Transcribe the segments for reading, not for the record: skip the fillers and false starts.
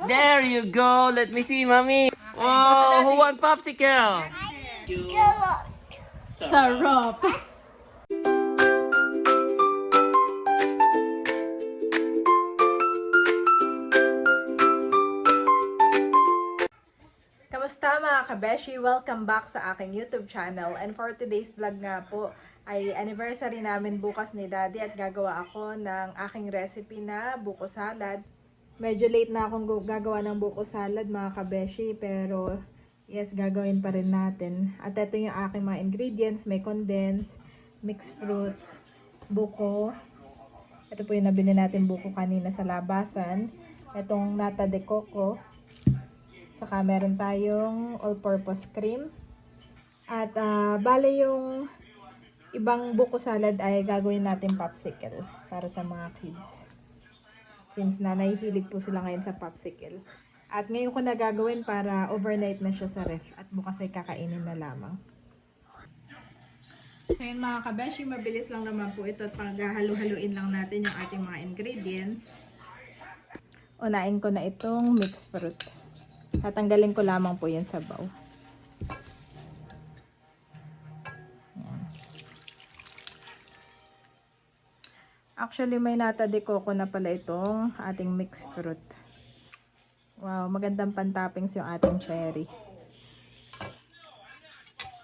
There you go. Let me see, mommy. Oh, who want popsicle? Sarap. Kamusta mga kabeshi? Welcome back sa aking YouTube channel. And for today's vlog nga po, ay anniversary namin bukas ni Daddy at gagawa ako ng aking recipe na buko salad. Medyo late na akong gagawa ng buko salad mga kabeshi, pero yes, gagawin pa rin natin. At ito yung aking mga ingredients. May condensed, mixed fruits, buko. Ito po yung nabili natin buko kanina sa labasan. Itong nata de coco. Saka meron tayong all-purpose cream. At bale yung ibang buko salad ay gagawin natin popsicle para sa mga kids. Since nahihilig po sila ngayon sa popsicle. At ngayon ko na gagawin para overnight na siya sa ref. At bukas ay kakainin na lamang. So yun mga kabeshi, mabilis lang naman po ito. At paghahalu-haluin lang natin yung ating mga ingredients. Unahin ko na itong mixed fruit. Tatanggalin ko lamang po yung sabaw. Yan. Actually, may nata de coco na pala itong ating mixed fruit. Wow, magandang pantoppings yung ating cherry.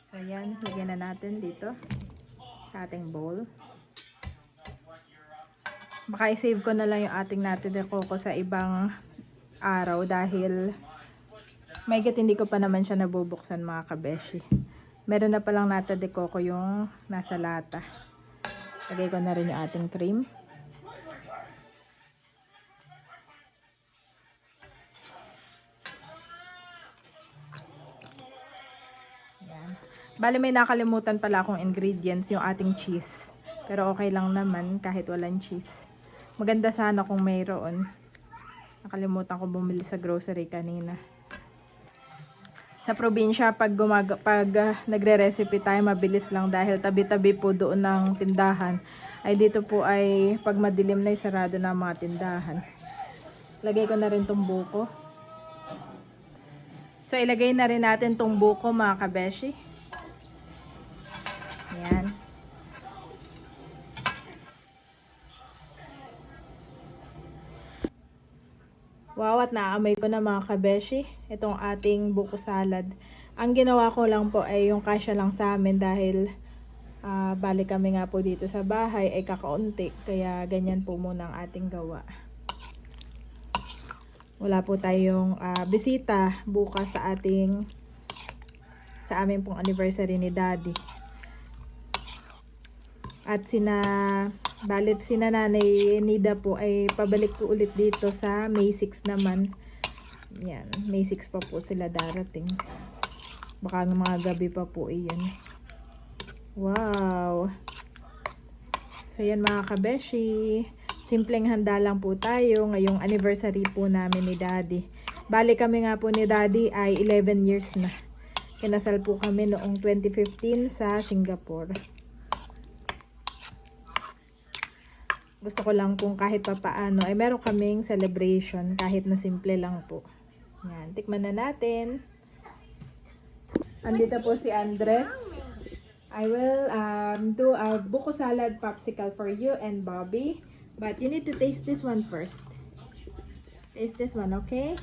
So yan, lagyan na natin dito sa ating bowl. Baka i-save ko na lang yung ating nata de coco sa ibang araw dahil mahigit hindi ko pa naman siya nabubuksan mga kabeshi. Meron na palang nata de coco yung nasa lata. Lagay ko na rin yung ating cream. Yan. Bali may nakalimutan pala akong ingredients, yung ating cheese. Pero okay lang naman kahit walang cheese. Maganda sana kung mayroon. Nakalimutan ko bumili sa grocery kanina. Sa probinsya, pag nagre-recipe tayo, mabilis lang dahil tabi-tabi po doon ng tindahan. Ay dito po ay pag madilim na sarado na mga tindahan. Lagay ko na rin tong buko. So ilagay na rin natin tong buko mga kabeshi. Ayan. Wow, at naamoy ko na mga kabeshi, itong ating buko salad. Ang ginawa ko lang po ay yung kasya lang sa amin dahil balik kami nga po dito sa bahay ay kakaunti. Kaya ganyan po muna ang ating gawa. Wala po tayong bisita bukas sa amin pong anniversary ni Daddy. At sina Nanay Nida po ay pabalik po ulit dito sa May 6 naman. Yan, May 6 pa po sila darating. Baka ng mga gabi pa po iyan. Wow! So yan mga kabeshi. Simpleng handa lang po tayo ngayong anniversary po namin ni Daddy. Bali kami nga po ni Daddy ay 11 years na. Kinasal po kami noong 2015 sa Singapore. Gusto ko lang kung kahit papaano ay meron kaming celebration kahit na simple lang po. Yan, tikman na natin. Andito po si Andres. I will do a buko salad popsicle for you and Bobby. But you need to taste this one first. Taste this one, okay?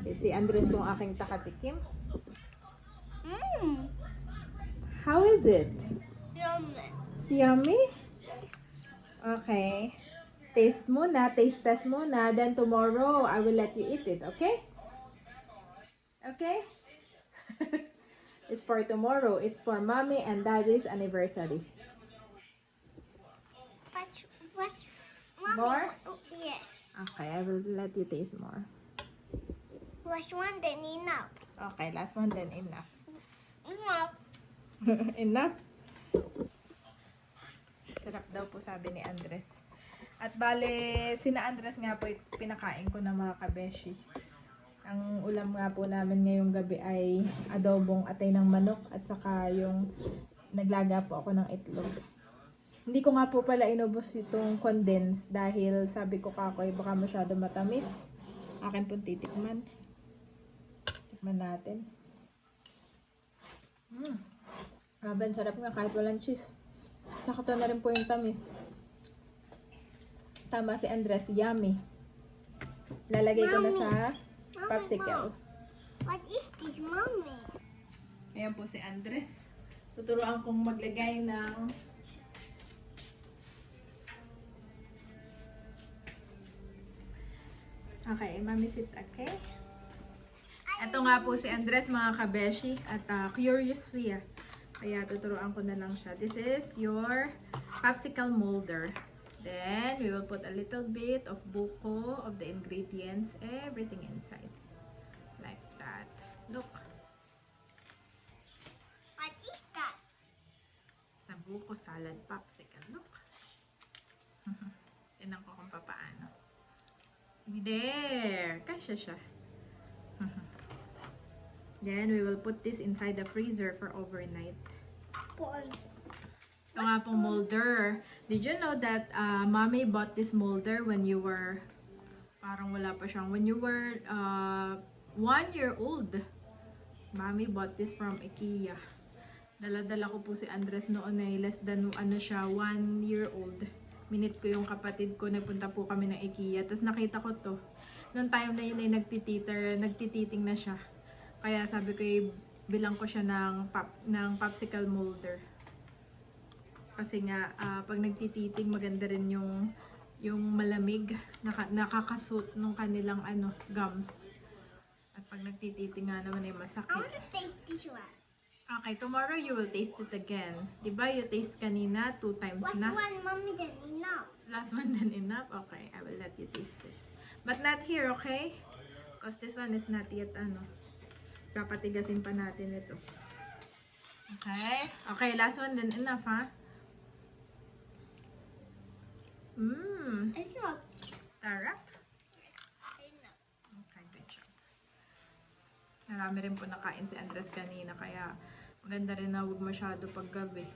Si Andres po ang aking takatikim. How is it? Yummy. It's yummy? Okay. Taste muna, taste test muna. Then tomorrow, I will let you eat it, okay? Okay? It's for tomorrow. It's for Mommy and Daddy's anniversary. What's Mommy? More? Oh, yes. Okay, I will let you taste more. Last one, then enough. Okay, last one, then enough. Enough. Enough? Sarap daw po sabi ni Andres. At bale, sina Andres nga po pinakain ko ng mga kabeshi. Ang ulam nga po namin ngayong gabi ay adobong atay ng manok at saka yung naglaga po ako ng itlog. Hindi ko nga po pala inubos itong condensed dahil sabi ko kakoy baka masyado matamis. Akin pong titikman. Tikman natin. Grabe, ang sarap nga kahit walang cheese. Sakto na rin po yung tamis. Tama si Andres, yummy. Lalagay ko na sa popsicle. What is this, mommy? Ayan po si Andres. Tuturuan kong maglagay ng okay, mami sit, okay? Ito nga po si Andres, mga kabeshi. At curious siya. Kaya tuturuan ko na lang siya. This is your popsicle molder. Then, we will put a little bit of buko of the ingredients, everything inside. Like that. Look. What is that? Sa buko salad popsicle. Look. Tinan ko kung paano. There. Kasya siya. Then, we will put this inside the freezer for overnight. Ito nga pong molder. Did you know that mommy bought this molder when you were, parang wala pa siyang, when you were 1 year old. Mommy bought this from IKEA. Dala-dala ko po si Andres noon ay less than 1 year old. Minute ko yung kapatid ko, nagpunta po kami ng IKEA. Tapos nakita ko to. Noong time na yun ay nagtititing na siya. Kaya sabi ko bilang ko siya ng popsicle molder. Kasi nga, pag nagtititing, maganda rin yung malamig, nakakasuit nung kanilang gums. At pag nagtititing nga naman ay I masakit. want to taste this one. Okay, tomorrow you will taste it again. Diba you taste kanina 2 times What's na? one, mommy, then enough? Last one then enough? Okay, I will let you taste it. But not here, okay? Because this one is not yet Papatigasin pa natin ito. Okay? Okay, last one then enough, ha? Enough. Sarap. Enough. Okay, good job. Marami rin po nakain si Andres kanina, kaya maganda rin na huwag masyado paggabi.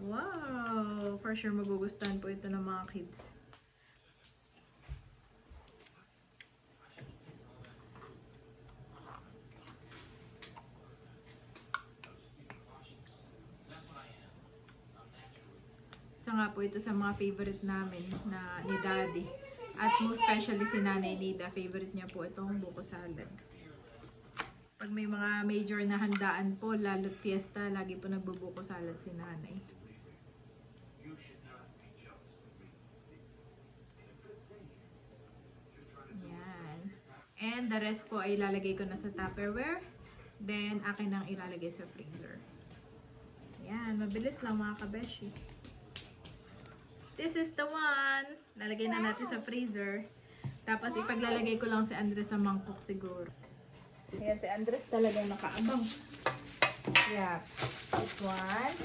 Wow! For sure magugustuhan po ito ng mga kids. Isa nga po ito sa mga favorite namin ni Daddy. At most especially si Nanay Nida, favorite niya po itong buko salad. Pag may mga major na handaan po, lalo't fiesta, lagi po nagbubuko salad si Nanay. Yan. And the rest po ay ilalagay ko na sa Tupperware. Then, akin nang ilalagay sa freezer. Yan, mabilis lang mga kabeshi. This is the one. Lalagay na natin sa freezer. Tapos ipaglalagay ko lang si Andres sa mangkok siguro. Ayan, si Andres talagang nakaabang. Yeah. This one.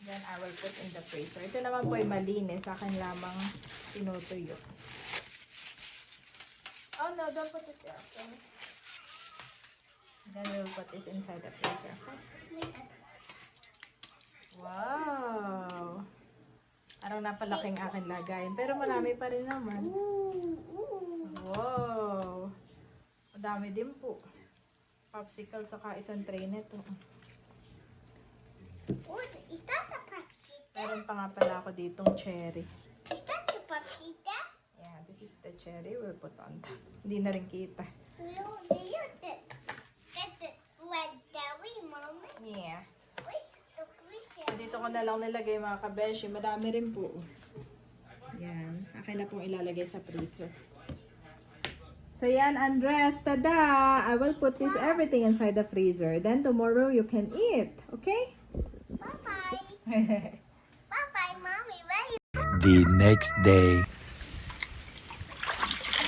Then I will put in the freezer. Ito naman po ay malinis. Sa akin lamang tinutuyo. Oh no, don't put it there. Okay? Then we will put this inside the freezer. Okay? Wow! Parang napalaking akin lagayin. Pero marami pa rin naman. Wow! Madami din po. Popsicle saka isang tray nito. Oh, is that a popsicle? Meron pa nga pala ako ditong cherry. Is that the popsicle? Yeah, this is the cherry we'll put on top. Hindi na rin kita. Do you get the red dairy, mommy? Yeah. Where's the freezer? So, dito ko na lang nilagay mga kabeshi. Madami rin po. Yan. Akin na pong ilalagay sa freezer. So, yan, Andres. Tada! I will put this everything inside the freezer. Then, tomorrow you can eat. Okay? Bye-bye. Bye-bye, mommy. Where you? The next day.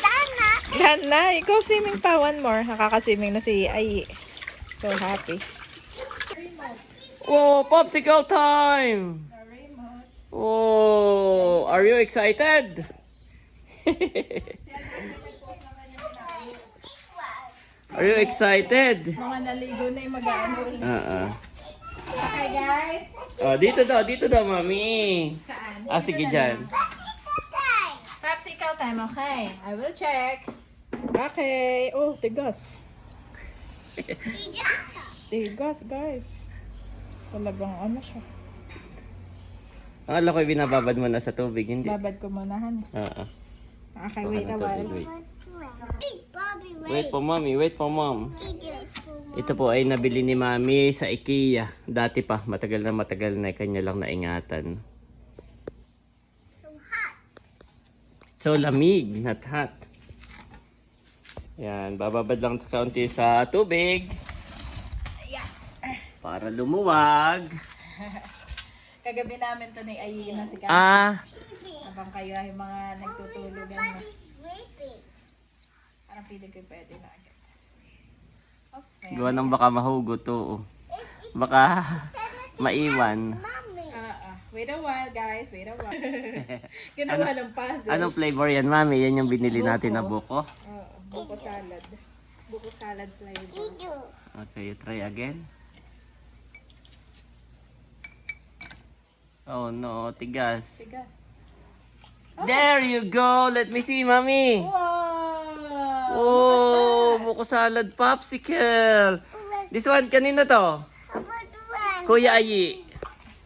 Dana. Yan na. Ikaw swimming pa. One more. Nakaka-swimming na si Ai. So happy. Whoa, popsicle time! Whoa, are you excited? Are you excited? Mga naligo na yung mag-aano rin. Okay, guys. Oh, dito daw, mami. Saan? Ah, sige dyan. Popsicle Popsicle time, okay? I will check. Okay. Oh, tigas. Tigas, guys. Talagang ano siya. Akala ko binababad mo na sa tubig, hindi. Babad ko muna, han. Oo. Okay, Baka wait na a tubig, while. wait. Hey, Bobby, Wait for mommy, wait for mom. Teacher. Ito po ay nabili ni mami sa IKEA. Dati pa, matagal na kanya lang naingatan. So hot. So lamig, not hot. Yan, bababad lang kaunti sa tubig. Para lumuwag. Kagabi namin to ni Ayi na si Kami. Ah, Habang kayo ay mga nagtutulugan na. Bobby's sleeping. Parang pili ko pwede na agad. Oops, may gawa ng baka mahugot to. Baka maiwan. Mommy. Wait a while, guys. Wait a while. Ginawa ng puzzle. Anong flavor yan, mami? Yan yung binili natin na buko. Oo, buko salad. Buko salad flavor. Teacher. Okay, you try again. Oh no, tigas. Tigas. There you go! Let me see, mami! Wow! Oh, buko salad popsicle! This one, kanino to? How about one? Kuya Ayi.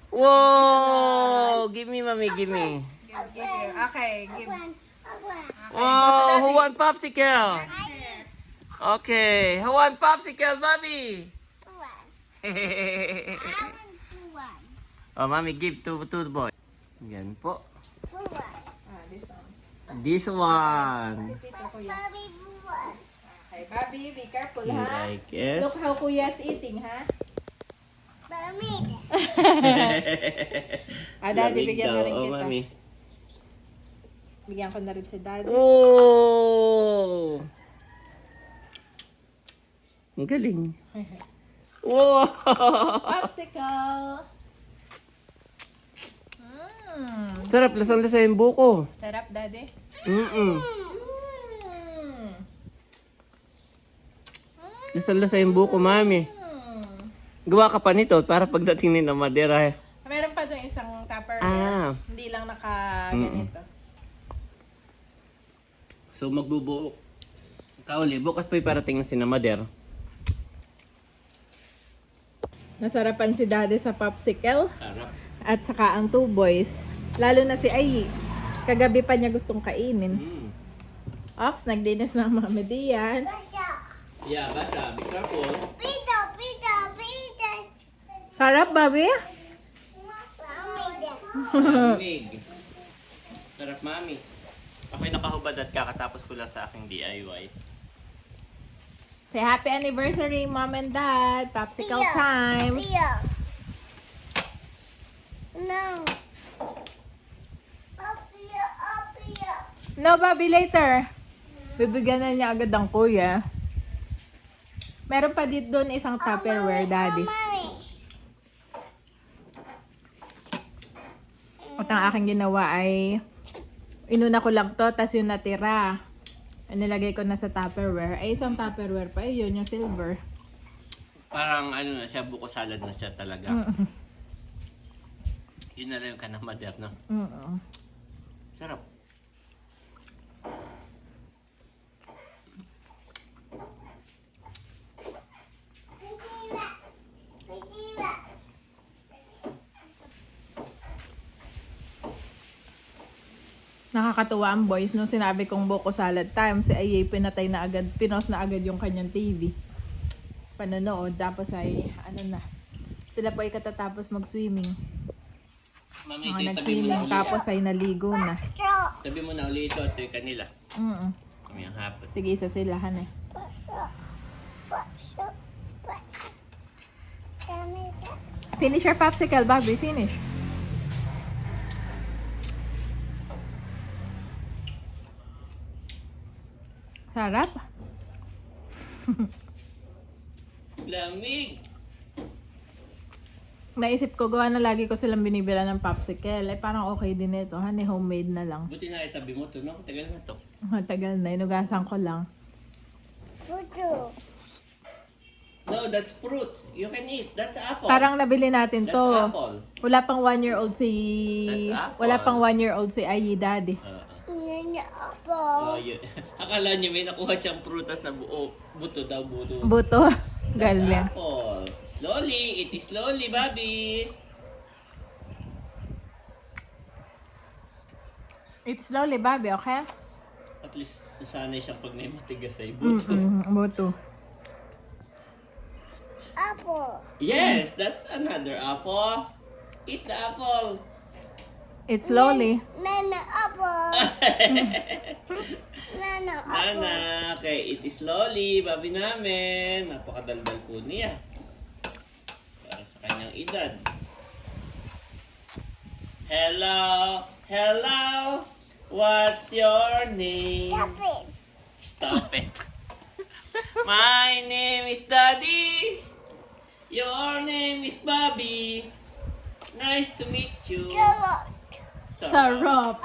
Wow! Give me, mami, give me. Give you. Okay, give. One. Wow, who want popsicle? Okay, who want popsicle, mami? One. I want one. Oh, mami, give to the boy. Yan po. One. This one. This one. Repeat ko, kuya. Bobby, one. Okay, Bobby, be careful, You ha? like it? Look how kuya's eating, ha? Mommy. Daddy, Lamig bigyan daw. na rin Oh, kita. mami. Bigyan ko na rin si Daddy. Oh! Ang galing. Wow! Popsicle! Sarap, lasang-lasa yung buko. Sarap, Daddy. Mm-mm. Mm. Lasang-lasa yung buko, mami. Gawa ka pa nito para pagdating ni na Madera. Meron pa doon isang tupperware. Ah. Hindi lang naka-ganito. So magbubuo ka uli. Bukas pa parating na si na Madera. Nasarapan si Daddy sa popsicle. Sarap. At saka ang two boys. Lalo na si Ayi. Kagabi pa niya gustong kainin. Mm. Ops, nagdinis na ang mami diyan. Yeah, basa. Be careful. Pito, pito, pito. Sarap, Bobby? Mommy. Lamig. Sarap, mami. Ako'y nakahubad at kakatapos ko lang sa aking DIY. Say happy anniversary, Mom and Dad. Popsicle time. Pio. No. Pio, Pio. No, Bobby, later. Bibigyan na niya agad ang kuya. Meron pa dito doon isang Tupperware, Daddy. Mommy. At ang aking ginawa ay inuna ko lang to, tas yung natira nilagay ko na sa Tupperware. Ay, isang Tupperware pa. Yun, yung silver. Parang ano na siya, buko salad na siya talaga. Yun na lang yung kanang Madera, no? Sarap. Nakakatuwa ang boys nung sinabi kong buko salad time. Si Aye pinatay na agad, pinos na agad yung kanyang TV. Panonood, tapos ay, ano na. Sila po ay katatapos mag-swimming. Mami, Mga ito, tabi mo na nag-swimming, uli. tapos ay naligo na. Tabi mo na uli ito at ito yung kanila. Kami ang hapon. Sige, isa sila, han eh. Finish your popsicle, Bobby. Finish. Sarap. Lamig! Naisip ko, gawa na lagi ko silang binibila ng popsicle. Eh, parang okay din ito. Honey, homemade na lang. Buti na itabi mo to, no? Tagal na to. Matagal na. Inugasan ko lang. Futu. No, that's fruit. You can eat. That's apple. Parang nabili natin That's to. apple. Wala pang 1-year-old si... That's apple. Wala pang 1-year-old si Ayi, Daddy. Nene. apple. Oh, yun. Akala niyo may nakuha siyang prutas na buo. Buto daw, buto. Buto. That's Galing. apple. Slowly, it is slowly, Bobby. It's slowly, Bobby, okay? At least nasanay siyang pag may matigas ay buto. Buto. Apple. Yes, that's another apple. Eat the apple. It's slowly. Nana apple. Nana apple. Nana, okay, it is slowly, Bobby namin. Napakadaldal po niya. Para sa kanyang edad. Hello, hello. What's your name? Stop it. Stop it. My name is Daddy. Your name is Bobby. Nice to meet you. Carrot. Sarap.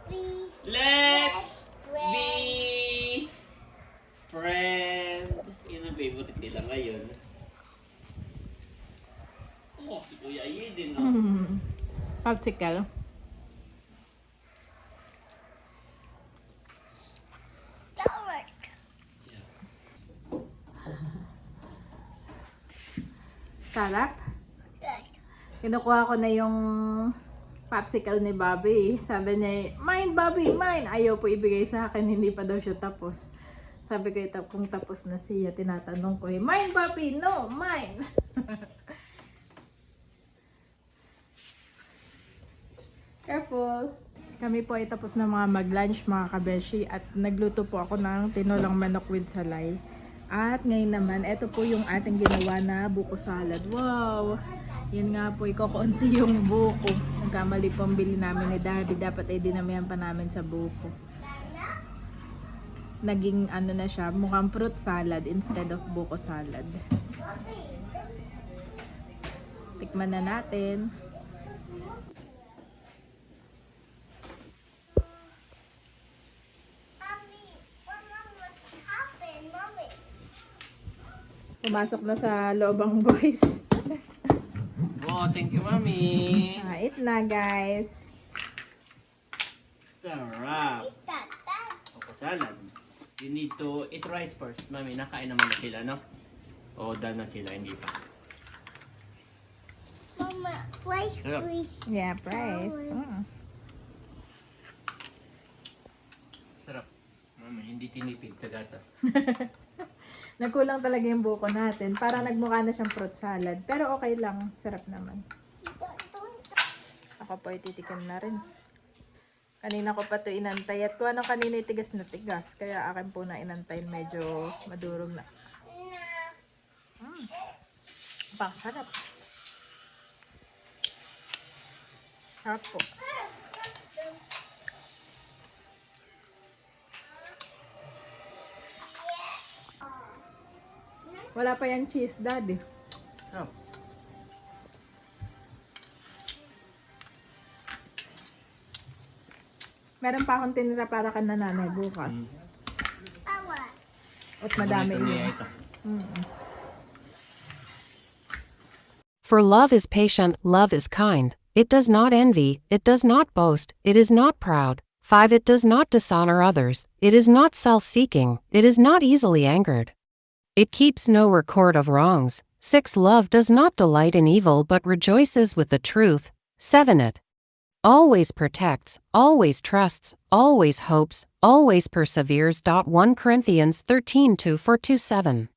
We Let's be friend. Yun ang favorite nila ngayon. Oh, si Kuya Aiden. Oh. Popsicle. carrot. Yeah. Sarap. Good. Kinukuha ko na yung popsicle ni Bobby. Sabi niya, mine Bobby, mine. Ayaw po ibigay sa akin, hindi pa daw siya tapos. Sabi ko, kung tapos na siya, tinatanong ko, mine Bobby, no, mine. Careful. Kami po ay tapos na mga mag-lunch mga kabeshi at nagluto po ako ng tinolang manok with salay. At ngayon naman, ito po yung ating ginawa na buko salad. Wow! Yan nga po, ikokonti yung buko. Nagkamali po ang bili namin ni Daddy. Dapat ay dinamihan pa namin sa buko. Naging ano na siya, mukhang fruit salad instead of buko salad. Tikman na natin. Mommy, what's happened, Mommy? Pumasok na sa loob ang boys. Oh, thank you, Mommy. Eat na guys. Sarap. Is that bad? Buko salad. You need to eat rice first. Mami, nakain naman na sila, no? O, done na sila, hindi pa. Mama, why Sarap. we? Yeah, price. Sarap. Mami, hindi tinipid sa gatas. Nagkulang talaga yung buko natin. Parang nagmukha na siyang fruit salad. Pero okay lang. Sarap naman. Ako po ititikim na rin. Kanina ko pa ito inantay. At kung anong kanina tigas na tigas. Kaya akin po na inantay. Medyo madurog na. Bang sarap. Sarap po. Wala pa yung cheese, Daddy. Sarap. Meron pa akong tinira para ka nanay bukas. Power. At madami Paborito niya yun. ito. For love is patient, love is kind. It does not envy, it does not boast, it is not proud. 5. It does not dishonor others, it is not self-seeking, it is not easily angered. It keeps no record of wrongs. 6. Love does not delight in evil but rejoices with the truth. 7. It always protects, always trusts, always hopes, always perseveres. 1 Corinthians 13:2-4-7.